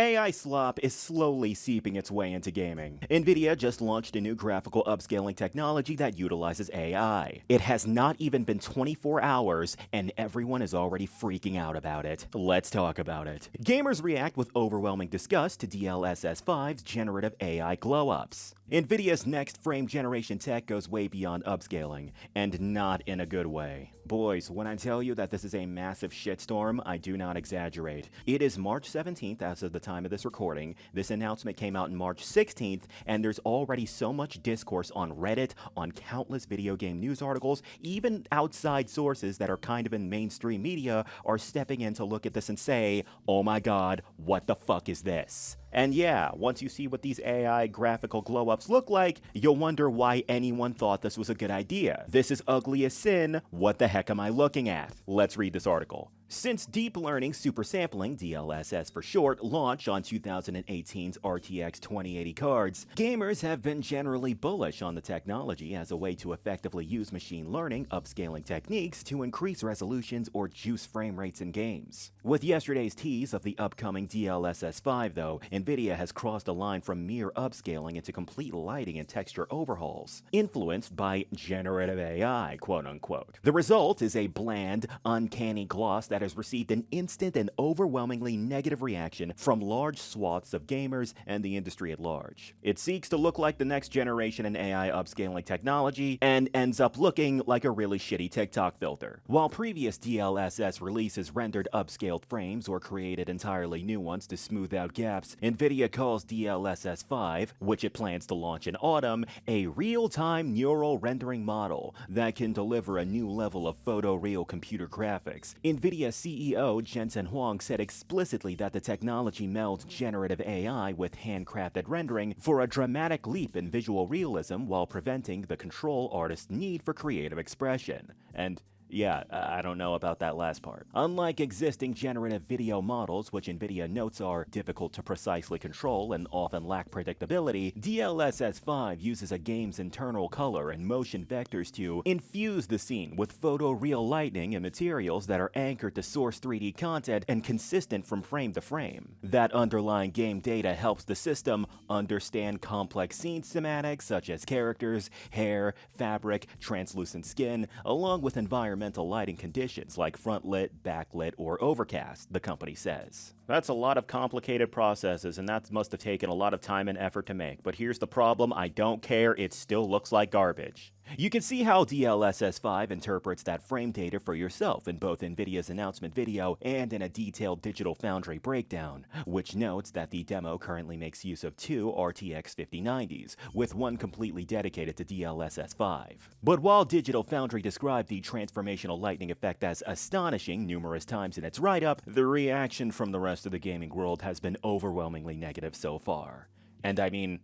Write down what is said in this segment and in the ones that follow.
AI slop is slowly seeping its way into gaming. Nvidia just launched a new graphical upscaling technology that utilizes AI. It has not even been 24 hours, and everyone is already freaking out about it. Let's talk about it. Gamers react with overwhelming disgust to DLSS 5's generative AI glow-ups. Nvidia's next frame generation tech goes way beyond upscaling, and not in a good way. Boys, when I tell you that this is a massive shitstorm, I do not exaggerate. It is March 17th as of the time of this recording. This announcement came out on March 16th, and there's already so much discourse on Reddit, on countless video game news articles, even outside sources that are kind of in mainstream media are stepping in to look at this and say, oh my god, what the fuck is this? And yeah, once you see what these AI graphical glow-ups look like, you'll wonder why anyone thought this was a good idea. This is ugly as sin, what the heck am I looking at? Let's read this article. Since deep learning supersampling, DLSS for short, launched on 2018's RTX 2080 cards, gamers have been generally bullish on the technology as a way to effectively use machine learning upscaling techniques to increase resolutions or juice frame rates in games. With yesterday's tease of the upcoming DLSS 5 though, Nvidia has crossed a line from mere upscaling into complete lighting and texture overhauls, influenced by generative AI, quote-unquote. The result is a bland, uncanny gloss that has received an instant and overwhelmingly negative reaction from large swaths of gamers and the industry at large. It seeks to look like the next generation in AI upscaling technology and ends up looking like a really shitty TikTok filter. While previous DLSS releases rendered upscaled frames or created entirely new ones to smooth out gaps, Nvidia calls DLSS 5, which it plans to launch in autumn, a real-time neural rendering model that can deliver a new level of photoreal computer graphics. Nvidia CEO Jensen Huang said explicitly that the technology melds generative AI with handcrafted rendering for a dramatic leap in visual realism while preventing the control artist's need for creative expression. And yeah, I don't know about that last part. Unlike existing generative video models, which Nvidia notes are difficult to precisely control and often lack predictability, DLSS 5 uses a game's internal color and motion vectors to infuse the scene with photoreal lighting and materials that are anchored to source 3D content and consistent from frame to frame. That underlying game data helps the system understand complex scene schematics such as characters, hair, fabric, translucent skin, along with environmental lighting conditions like front lit, backlit, or overcast, the company says. That's a lot of complicated processes, and that must have taken a lot of time and effort to make. But here's the problem, I don't care, it still looks like garbage. You can see how DLSS 5 interprets that frame data for yourself in both Nvidia's announcement video and in a detailed Digital Foundry breakdown, which notes that the demo currently makes use of two RTX 5090s, with one completely dedicated to DLSS 5. But while Digital Foundry described the transformational lighting effect as astonishing numerous times in its write-up, the reaction from the rest of the gaming world has been overwhelmingly negative so far. And I mean,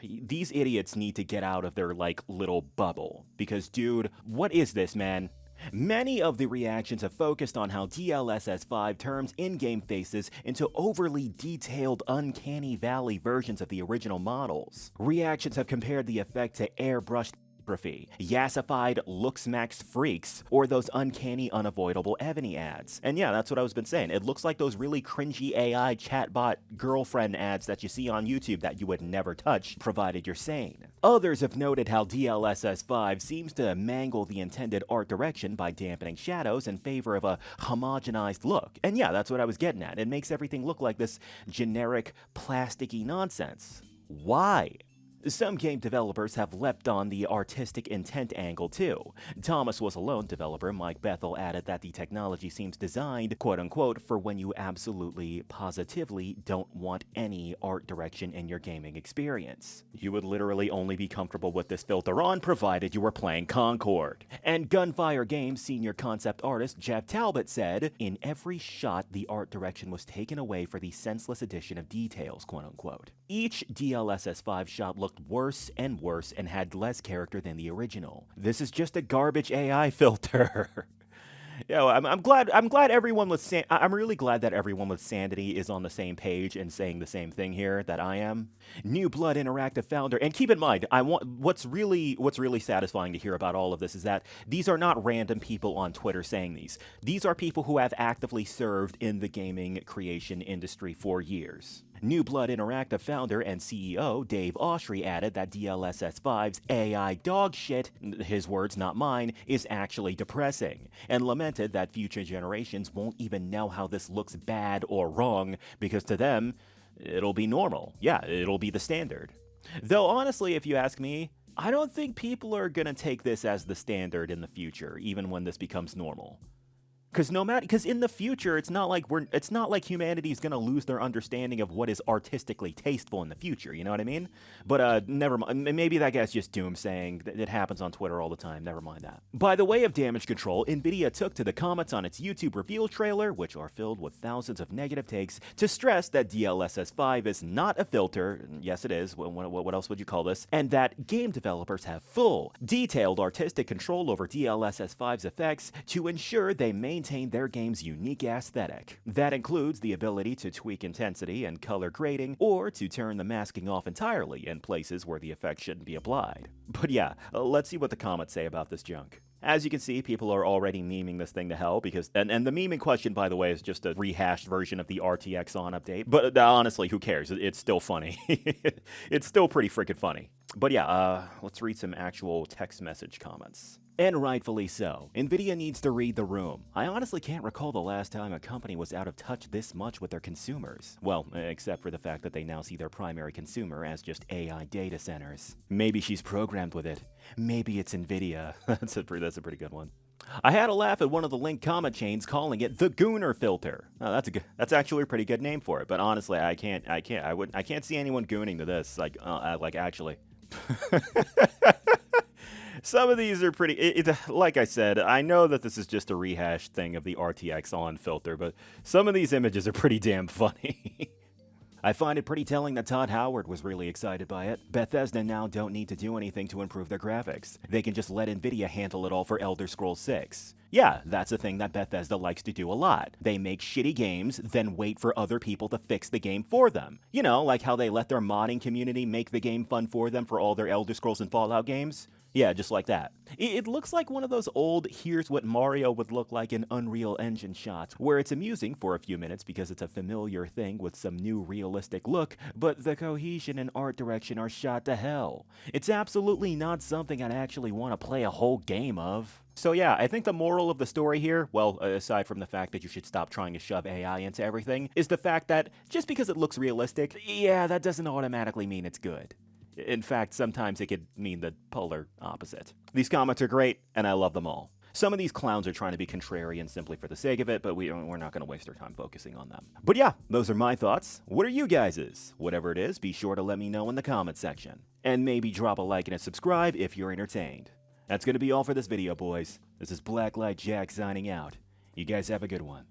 these idiots need to get out of their, little bubble. Because, dude, what is this, man? Many of the reactions have focused on how DLSS 5 turns in-game faces into overly detailed Uncanny Valley versions of the original models. Reactions have compared the effect to airbrushed yassified looks-max freaks, or those uncanny unavoidable Ebony ads. And yeah, that's what I was been saying. It looks like those really cringy AI chatbot girlfriend ads that you see on YouTube that you would never touch, provided you're sane. Others have noted how DLSS 5 seems to mangle the intended art direction by dampening shadows in favor of a homogenized look. And yeah, that's what I was getting at. It makes everything look like this generic, plasticky nonsense. Why? Some game developers have leapt on the artistic intent angle too. Thomas Was Alone developer Mike Bethel added that the technology seems designed, quote-unquote, for when you absolutely, positively don't want any art direction in your gaming experience. You would literally only be comfortable with this filter on provided you were playing Concord. And Gunfire Games senior concept artist Jeff Talbot said, in every shot the art direction was taken away for the senseless addition of details, quote-unquote. Each DLSS 5 shot looked worse and worse and had less character than the original. This is just a garbage AI filter. Yeah, well, I'm glad everyone with I'm really glad that everyone with sanity is on the same page and saying the same thing here that I am. New Blood Interactive founder, and keep in mind, what's really satisfying to hear about all of this is that these are not random people on Twitter saying these. These are people who have actively served in the gaming creation industry for years. New Blood Interactive founder and CEO Dave Oshry added that DLSS 5's AI dog shit, his words not mine, is actually depressing, and lamented that future generations won't even know how this looks bad or wrong because to them, it'll be normal. Yeah, it'll be the standard. Though honestly, if you ask me, I don't think people are gonna take this as the standard in the future, even when this becomes normal. Because in the future, it's not like humanity's gonna lose their understanding of what is artistically tasteful in the future. You know what I mean? But never mind. Maybe that guy's just doomsaying. It happens on Twitter all the time. Never mind that. By the way of damage control, Nvidia took to the comments on its YouTube reveal trailer, which are filled with thousands of negative takes, to stress that DLSS 5 is not a filter. Yes, it is. What else would you call this? And that game developers have full, detailed artistic control over DLSS 5's effects to ensure they maintain their game's unique aesthetic. That includes the ability to tweak intensity and color grading, or to turn the masking off entirely in places where the effect shouldn't be applied. But yeah, let's see what the comments say about this junk. As you can see, people are already memeing this thing to hell because, and the meme in question, by the way, is just a rehashed version of the RTX on update. But honestly, who cares? It's still funny. It's still pretty freaking funny. But yeah, let's read some actual text message comments. And rightfully so. Nvidia needs to read the room. I honestly can't recall the last time a company was out of touch this much with their consumers. Well, except for the fact that they now see their primary consumer as just AI data centers. Maybe she's programmed with it. Maybe it's Nvidia. That's a pretty good one. I had a laugh at one of the linked comment chains calling it the Gooner filter. Oh, that's actually a pretty good name for it. But honestly, I can't see anyone gooning to this. Like actually. Some of these are pretty, like I said, I know that this is just a rehashed thing of the RTX on filter, but some of these images are pretty damn funny. I find it pretty telling that Todd Howard was really excited by it. Bethesda now don't need to do anything to improve their graphics. They can just let Nvidia handle it all for Elder Scrolls 6. Yeah, that's a thing that Bethesda likes to do a lot. They make shitty games, then wait for other people to fix the game for them. You know, like how they let their modding community make the game fun for them for all their Elder Scrolls and Fallout games. Yeah, just like that. It looks like one of those old here's what Mario would look like in Unreal Engine shots, where it's amusing for a few minutes because it's a familiar thing with some new realistic look, but the cohesion and art direction are shot to hell. It's absolutely not something I'd actually want to play a whole game of. So yeah, I think the moral of the story here, well, aside from the fact that you should stop trying to shove AI into everything, is the fact that just because it looks realistic, yeah, that doesn't automatically mean it's good. In fact, sometimes it could mean the polar opposite. These comments are great, and I love them all. Some of these clowns are trying to be contrarian simply for the sake of it, but we're not going to waste our time focusing on them. But yeah, those are my thoughts. What are you guys's? Whatever it is, be sure to let me know in the comments section. And maybe drop a like and a subscribe if you're entertained. That's going to be all for this video, boys. This is Blacklight Jack signing out. You guys have a good one.